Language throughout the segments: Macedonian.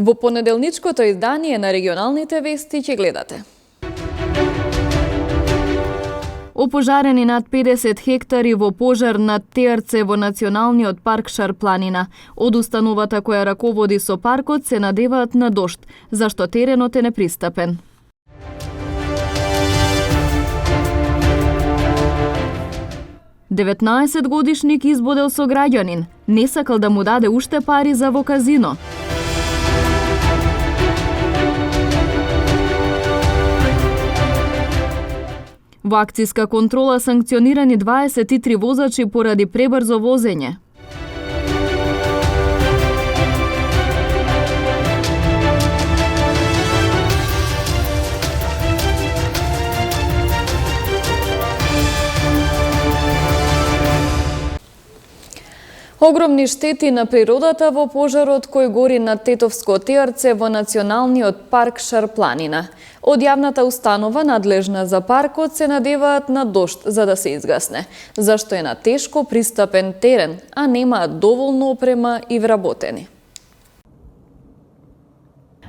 Во понеделничкото издание на регионалните вести ќе гледате. Опожарени над 50 хектари во пожар над Теарце во Националниот парк Шарпланина. Од установата која раководи со паркот се надеваат на дожд, зашто теренот е непристапен. Деветнаесетгодишник избодел со граѓанин. Не сакал да му даде уште пари за во казино. Во акцијска контрола санкционирани 23 возачи поради пребрзо возење. Огромни штети на природата во пожарот кој гори над Тетовско Теарце во Националниот парк Шарпланина. Од јавната установа надлежна за паркот се надеваат на дожд за да се изгасне, зашто е на тешко пристапен терен, а немаат доволно опрема и вработени.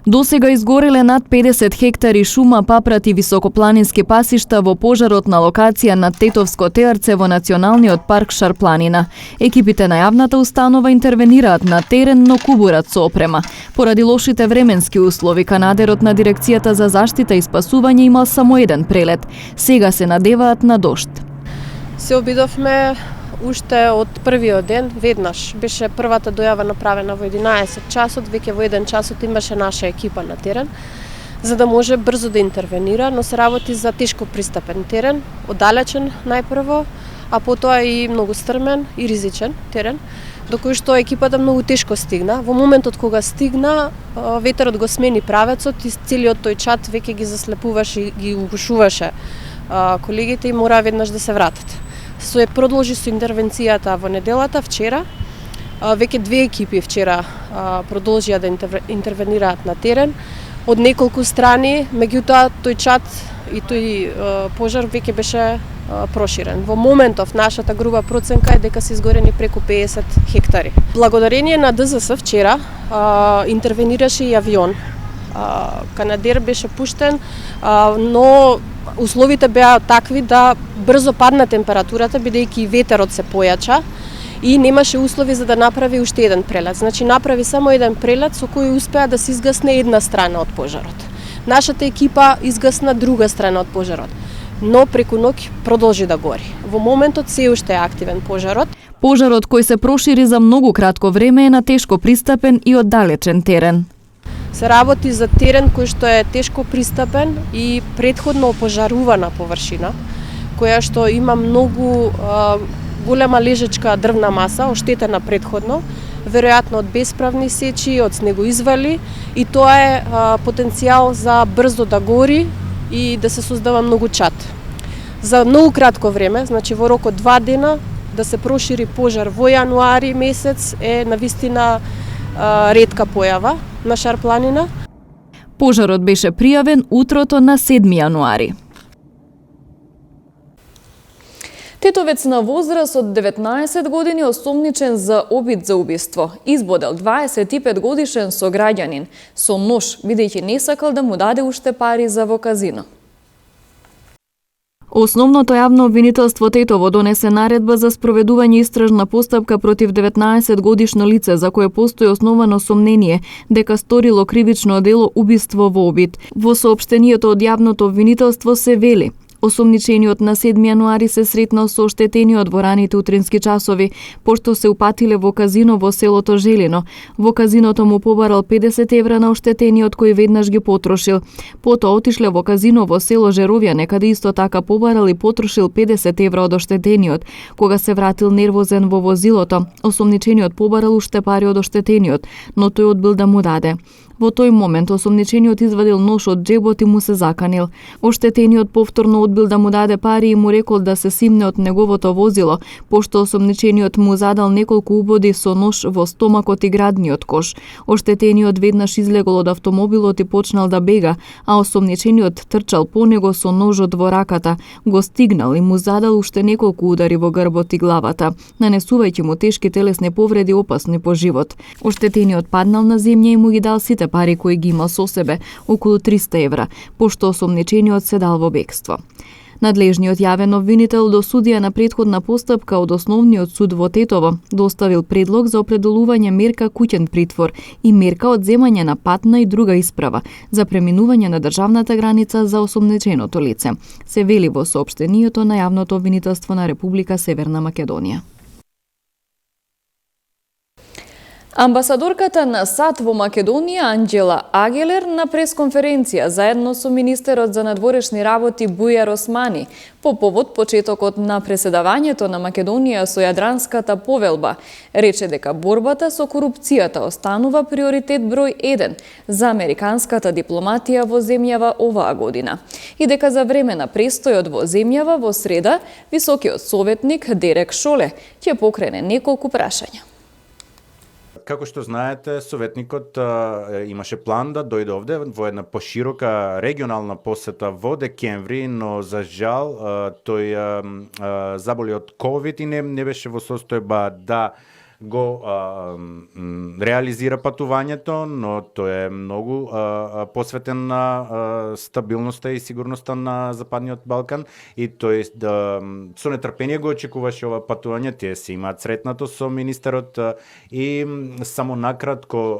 Досега изгореле над 50 хектари шума, папрат и високопланински пасишта во пожарот на локација на Тетовско Теарце во Националниот парк Шарпланина. Екипите на јавната установа интервенираат на терен, но кубурат со опрема. Поради лошите временски услови, канадерот на Дирекцијата за заштита и спасување имал само еден прелет. Сега се надеваат на дожд. Се обидовме уште од првиот ден, веднаш. Беше првата дојава направена во 11 часот, веќе во 1 часот имаше наша екипа на терен, за да може брзо да интервенира, но се работи за тешко пристапен терен, оддалечен најпрво, а потоа и многу стрмен и ризичен терен, до кој што екипата многу тешко стигна. Во моментот кога стигна, ветерот го смени правецот и целиот тој чат веќе ги заслепуваше и ги угушуваше колегите и мора веднаш да се вратат. Се продолжи со интервенцијата во неделата, вчера. Веќе 2 екипи вчера продолжија да интервенираат на терен од неколку страни, меѓутоа тој чат и тој пожар веќе беше проширен. Во моментов нашата груба проценка е дека се изгорени преку 50 хектари. Благодарение на ДЗС вчера интервенираше и авион. Канадер беше пуштен, но условите беа такви да брзо падна температурата, бидејќи ветерот се појача и немаше услови за да направи уште еден прелет. Значи направи само еден прелет со кој успеа да се изгасне една страна од пожарот. Нашата екипа изгасна друга страна од пожарот, но преку ноќ продолжи да гори. Во моментот се уште е активен пожарот. Пожарот кој се прошири за многу кратко време е на тешко пристапен и оддалечен терен. Се работи за терен кој што е тешко пристапен и претходно опожарувана површина, која што има многу голема лежечка дрвна маса, оштетена претходно, веројатно од бесправни сечи, од снегоизвали, и тоа е потенцијал за брзо да гори и да се создава многу чат. За многу кратко време, значи во рок од 2 дена, да се прошири пожар во јануари месец е навистина ретка појава на Шарпланина. Пожарот беше пријавен утрото на 7 јануари. Тетовец на возраст од 19 години осомничен за обид за убиство. Избодел 25 годишен сограѓанин со нож, бидејќи не сакал да му даде уште пари за во казино. Основното јавно обвинителство Тетово донесе наредба за спроведување истражна постапка против 19 годишно лице за кое постои основано сомнение дека сторило кривично дело убиство во обид. Во соопштението од јавното обвинителство се вели: осомничениот на 7 јануари се сретнал со оштетениот во раните утрински часови, пошто се упатиле во казино во селото Желино. Во казиното му побарал 50 евра на оштетениот кој веднаш ги потрошил. Потоа отишле во казино во село Жеровјане, каде исто така побарал и потрошил 50 евра од оштетениот. Кога се вратил нервозен во возилото, осомничениот побарал уште пари од оштетениот, но тој одбил да му даде. Во тој момент осомничениот извадил нож од џебот и му се заканил. Оштетениот повторно одбил да му даде пари и му рекол да се симне од неговото возило, пошто осомничениот му задал неколку убоди со нож во стомакот и градниот кош. Оштетениот веднаш излегол од автомобилот и почнал да бега, а осомничениот трчал по него со ножот во раката, го стигнал и му задал уште неколку удари во грбот и главата, нанесувајќи му тешки телесни повреди опасни по живот. Оштетениот паднал на земја и му ги дал сите сите пари кои ги има со себе, околу 300 евра, пошто осомничениот се дал во бегство. Надлежниот јавен обвинител до судија на претходна постапка од Основниот суд во Тетово доставил предлог за определување мерка куќен притвор и мерка одземање на патна и друга исправа за преминување на државната граница за осомниченото лице, се вели во соопштението на јавното обвинителство на Република Северна Македонија. Амбасадорката на САД во Македонија Анџела Агелер на пресконференција заедно со министерот за надворешни работи Бујар Османи по повод почетокот на преседавањето на Македонија со Јадранската повелба рече дека борбата со корупцијата останува приоритет број 1 за американската дипломатија во земјава оваа година и дека за време на престојот во земјава во среда високиот советник Дерек Шоле ќе покрене неколку прашања. Како што знаете, советникот имаше план да дојде овде во една поширока регионална посета во декември, но за жал тој заболи од ковид и не беше во состојба да го реализира патувањето, но тој е многу посветен на стабилноста и сигурноста на Западниот Балкан и тој со нетрпение го очекуваше ова патување. Тие се имаат сретнато со министерот и само накратко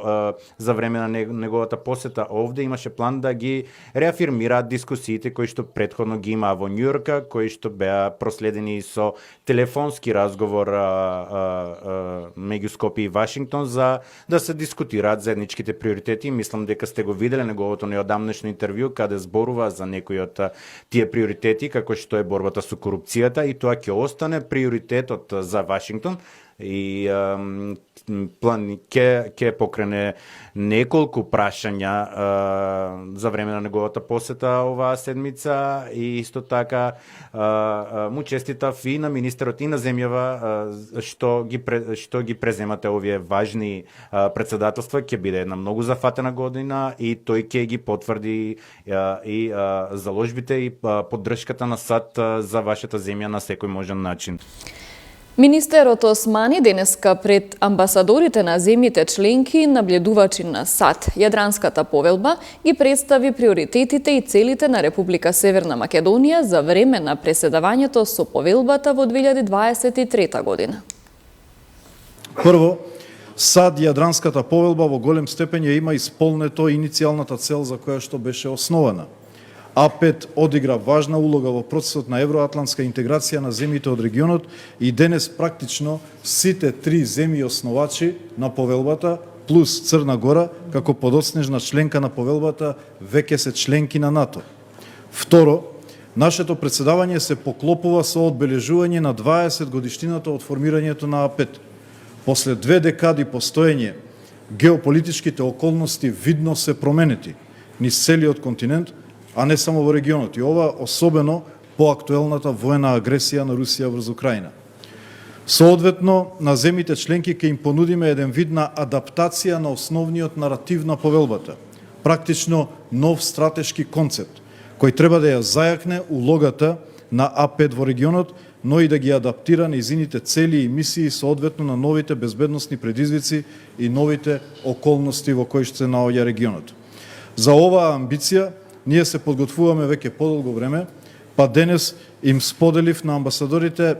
за време на неговата посета овде имаше план да ги реафирмираат дискусиите кои што претходно ги имаа во Њујорк, кои што беа проследени со телефонски разговор меѓу Скопје и Вашингтон за да се дискутираат заедничките приоритети. Мислам дека сте го виделе неговото неодамнешно интервју каде зборува за некои од тие приоритети, како што е борбата со корупцијата и тоа ќе остане приоритетот за Вашингтон и план ќе покрене неколку прашања за време на неговата посета оваа седмица и исто така му честитав и на министерот и на земјава што ги преземате овие важни председателства. Ќе биде една многу зафатена година и тој ќе ги потврди и заложбите и поддршката на САД за вашата земја на секој можен начин. Министерот Османи денеска пред амбасадорите на земјите членки наблюдувачи на САД Јадранската повелба ги представи приоритетите и целите на Република Северна Македонија за време на преседавањето со повелбата во 2023 година. Прво, САД Јадранската повелба во голем степен ја има исполнето иницијалната цел за која што беше основана. А5 одигра важна улога во процесот на евроатлантска интеграција на земјите од регионот и денес практично сите три земји основачи на повелбата плюс Црна Гора како подоцнежна членка на повелбата веќе се членки на НАТО. Второ, нашето председавање се поклопува со одбележување на 20 годишнината од формирањето на А5. После 2 декади постоење, геополитичките околности видно се променети низ целиот континент, а не само во регионот. И ова особено по актуелната воена агресија на Русија врз Украина. Соодветно, на земјите членки ќе им понудиме еден вид на адаптација на основниот наратив на повелбата. Практично нов стратешки концепт, кој треба да ја зајакне улогата на А5 во регионот, но и да ги адаптира нејзините цели и мисии соодветно на новите безбедносни предизвици и новите околности во кои што се наоѓа регионот. За оваа амбиција ние се подготвуваме веќе подолго време, па денес им споделив на амбасадорите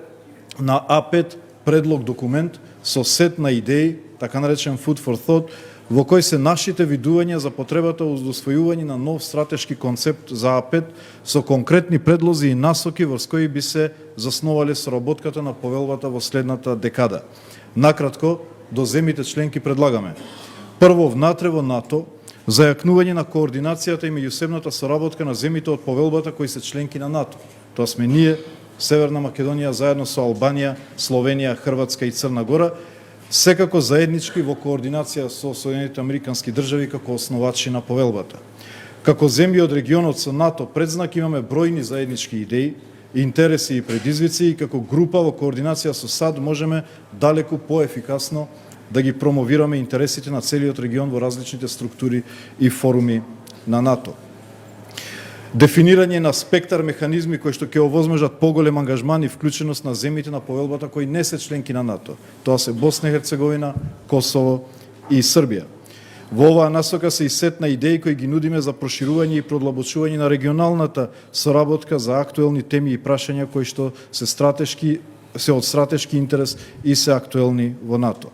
на А5 предлог документ со сет на идеи, така наречен Food for Thought, во кој се нашите видувања за потребата од усвојување на нов стратешки концепт за А5 со конкретни предлози и насоки врз кои би се засновале соработката на повелбата во следната декада. Накратко, до земјите членки предлагаме: прво, внатре во НАТО, зајакнување на координацијата и меѓусебната соработка на земјите од повелбата кои се членки на НАТО. Тоа сме ние, Северна Македонија, заедно со Албанија, Словенија, Хрватска и Црна Гора, секако заеднички во координација со Соединетите Американски држави како основачи на повелбата. Како земји од регионот со НАТО предзнак имаме бројни заеднички идеи, интереси и предизвици и како група во координација со САД можеме далеку поефикасно да ги промовираме интересите на целиот регион во различните структури и форуми на НАТО. Дефинирање на спектар механизми кои што ќе овозможат поголем ангажман и вклученост на земјите на повелбата кои не се членки на НАТО. Тоа се Босна и Херцеговина, Косово и Србија. Во оваа насока се и сет на идеи кои ги нудиме за проширување и продлабочување на регионалната соработка за актуелни теми и прашања кои што се од стратешки интерес и се актуелни во НАТО.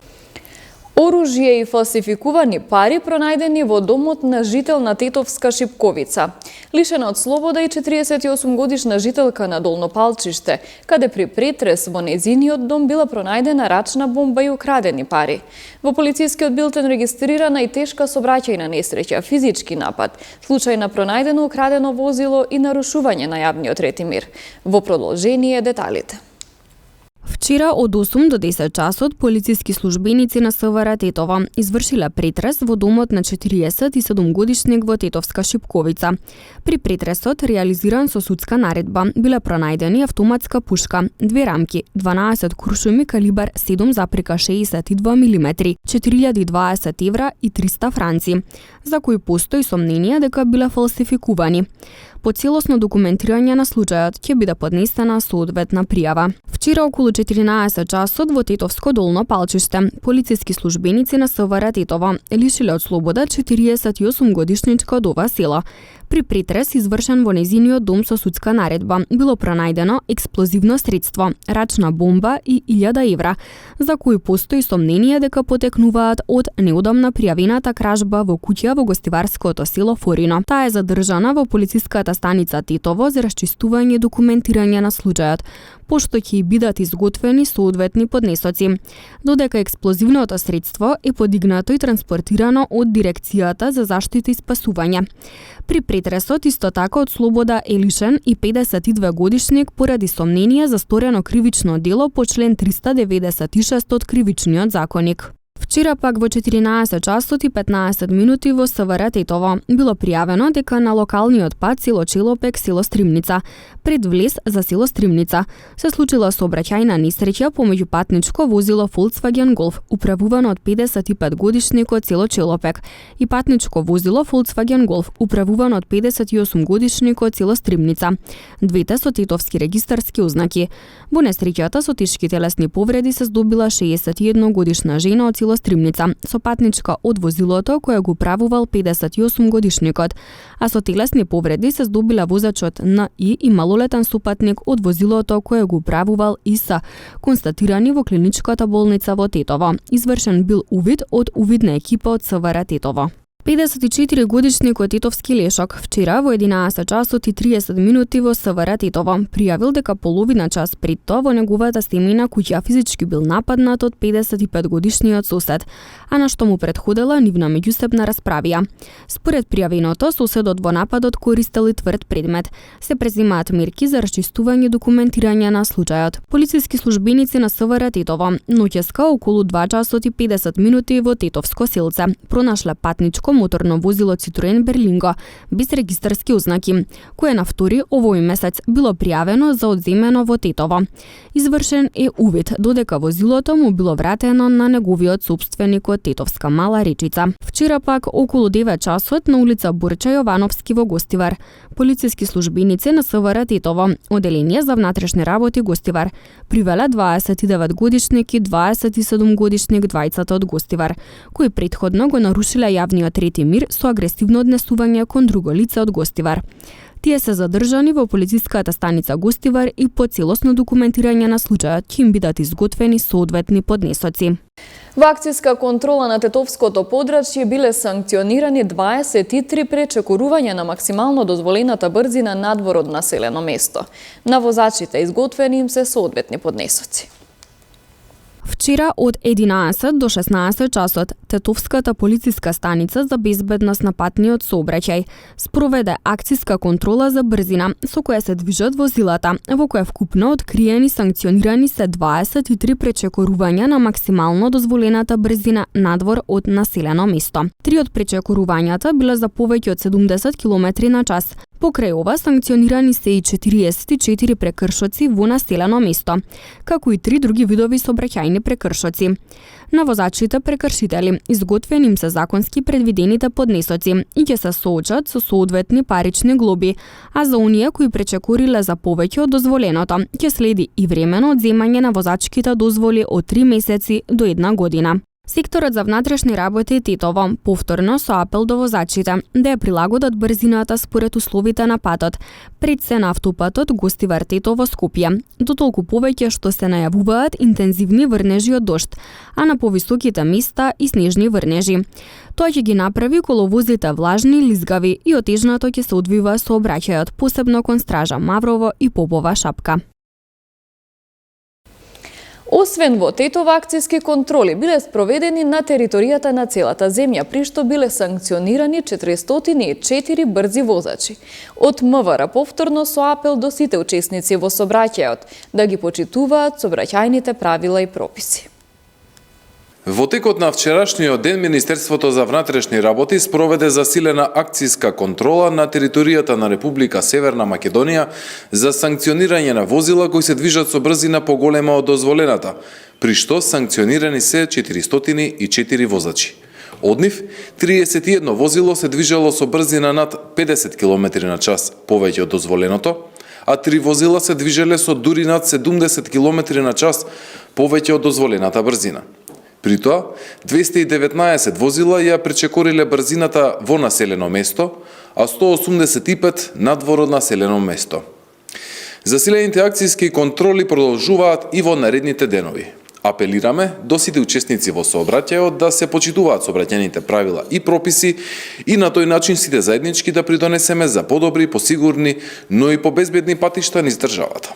Оружје и фалсификувани пари пронајдени во домот на жител на Тетовска Шипковица. Лишена од слобода и 48-годишна жителка на Долно Палчиште, каде при претрес во нејзиниот дом била пронајдена рачна бомба и украдени пари. Во полицискиот билтен регистрирана и тешка сообраќајна несреќа, физички напад, случај на пронајдено украдено возило и нарушување на јавниот ред и мир. Во продолжение деталите. Вчера од 8 до 10 часот полициски службеници на СВР Тетово извршиле претрес во домот на 47-годишник во Тетовска Шипковица. При претресот, реализиран со судска наредба, биле пронајдени автоматска пушка, 2 рамки, 12 куршуми калибар 7,62 мм, 4020 евра и 300 франци, за кои постои сомнение дека биле фалсификувани. По целосно документирање на случајот ќе биде поднесена соодветна пријава. Вчера околу 14 часот во Тетовско Долно Палчиште, полициски службеници на СВР Тетово лишиле од слобода 48-годишничка од ова село. При претрес извршен во нејзиниот дом со судска наредба било пронајдено експлозивно средство, рачна бомба и 1000 евра, за кои постои сомнение дека потекнуваат од неодамна пријавената кражба во куќа во гостиварското село Форино. Таа е задржана во полициската станица Тетово за расчистување и документирање на случајот, пошто ќе бидат изготвени соодветни поднесоци. Додека експлозивното средство е подигнато и транспортирано од Дирекцијата за заштита и спасување. При претресот исто така од слобода е лишен и 52 годишник поради сомнение за сторено кривично дело по член 396 од Кривичниот законник. Вчера пак во 14 часот и 15 минути во СВР Тетово било пријавено дека на локалниот пат село Челопек, село Стримница, пред влез за село Стримница, се случила сообраќајна несреќа помеѓу патничко возило Volkswagen Golf, управувано од 55 годишникот село Челопек, и патничко возило Volkswagen Golf, управувано од 58 годишникот село Стримница. Двете со тетовски регистарски ознаки. Во несреќата со тешки телесни повреди се здобила 61 годишна жена од село Стримница, со патничка од возилото која го управувал 58 годишникот, а со телесни повреди се здобила возачот Н.И. и малолетен сопатник од возилото кој го управувал ИС, констатирани во клиничката болница во Тетово. Извршен бил увид од увидна екипа од СВР Тетово. 54 годишникот Тетовски Лешок вчера во 11 часот и 30 минути во СВР Тетово пријавил дека половина час пред тоа во неговата семејна куќа физички бил нападнат од 55 годишниот сосед, а на што му предходела нивна меѓусебна расправија. Според пријавеното, соседот во нападот користел и тврд предмет. Се преземаат мерки за расчистување и документирање на случајот. Полициски службеници на СВР Тетово ноќеска околу 2 часот и 50 минути во Тетовско селце пронашле патничко моторно возило Citroen Berlingo без регистарски ознаки, кое на 2 овој месец било пријавено за одземено во Тетово. Извршен е увид додека возилото му било вратено на неговиот сопственик од Тетовска Мала Речица. Вчера пак околу 9 часот на улица Борча Јовановски во Гостивар, полициски службеници на СВР Тетово, оделение за внатрешни работи Гостивар, привеле 29 годишник и 27 годишник двајцата од Гостивар, кои претходно го нарушиле јавниот ред и мир со агресивно однесување кон друго лице од Гостивар. Тие се задржани во полициската станица Гостивар и по целосно документирање на случајот ќе им бидат изготвени соодветни поднесоци. Во акцијска контрола на Тетовското подрачје биле санкционирани 23 пречекорувања на максимално дозволената брзина надвор од населено место. На возачите изготвени им се соодветни поднесоци. Вчера од 11 до 16 часот Тетовската полициска станица за безбедност на патниот сообраќај спроведе акцијска контрола за брзина со која се движат возилата, во која вкупно откриени санкционирани се 23 пречекорувања на максимално дозволената брзина надвор од населено место. 3 од пречекорувањата биле за повеќе од 70 км на час. Покрај ова санкционирани се и 44 прекршоци во населено место, како и 3 други видови сообраќајни прекршоци. На возачите прекршители изготвени им се законски предвидените поднесоци и ќе се соочат со соодветни парични глоби, а за оние кои пречекориле за повеќе од дозволеното, ќе следи и времено одземање на возачките дозволи од 3 месеци до 1 година. Секторот за внатрешни работи Титово повторно со апел до возачите да ја прилагодат брзината според условите на патот, пред се на автопатот Гостивар Титово Скопје, дотолку повеќе што се најавуваат интензивни врнежи од дожд, а на повисоките места и снежни врнежи. Тоа ќе ги направи коловозите влажни, лизгави и отежнато ќе се одвива сообраќајот, посебно кон Стража Маврово и Попова Шапка. Освен во Тетово, акцијски контроли биле спроведени на територијата на целата земја, при што биле санкционирани 404 брзи возачи. Од МВР повторно со апел до сите учесници во сообраќајот да ги почитуваат сообраќајните правила и прописи. Во текот на вчерашниот ден Министерството за внатрешни работи спроведе засилена акцијска контрола на територијата на Република Северна Македонија за санкционирање на возила кои се движат со брзина поголема од дозволената, при што санкционирани се 404 возачи. Од нив, 31 возило се движело со брзина над 50 км на час повеќе од дозволеното, а 3 возила се движеле со дури над 70 км на час повеќе од дозволената брзина. При тоа, 219 возила ја пречекориле брзината во населено место, а 185 надвор од населено место. Засилените акцијски контроли продолжуваат и во наредните денови. Апелираме до сите учесници во сообраќајот да се почитуваат сообраќајните правила и прописи и на тој начин сите заеднички да придонесеме за подобри, посигурни, но и побезбедни патишта низ државата.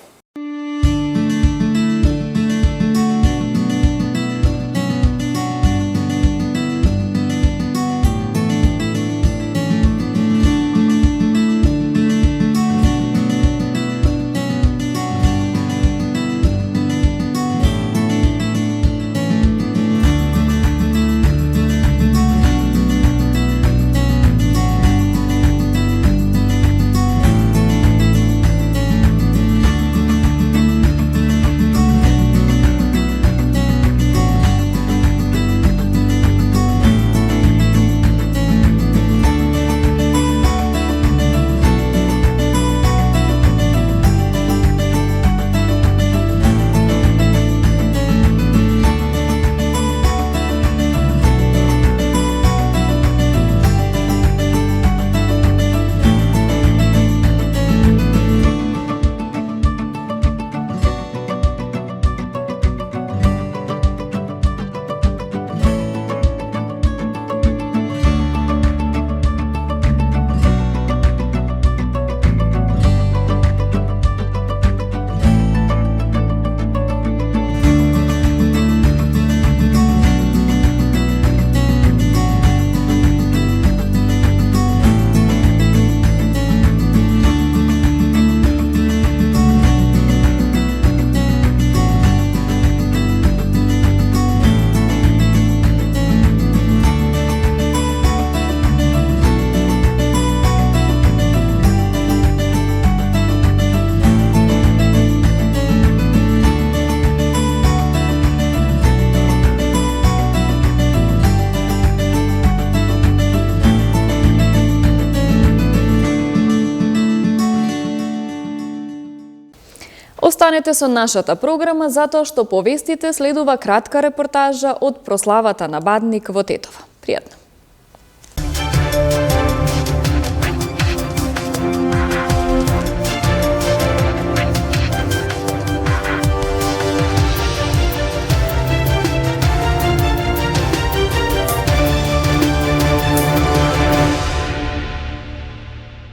Останете со нашата програма затоа што по вестите следува кратка репортажа од прославата на Бадник во Тетово. Пријатно!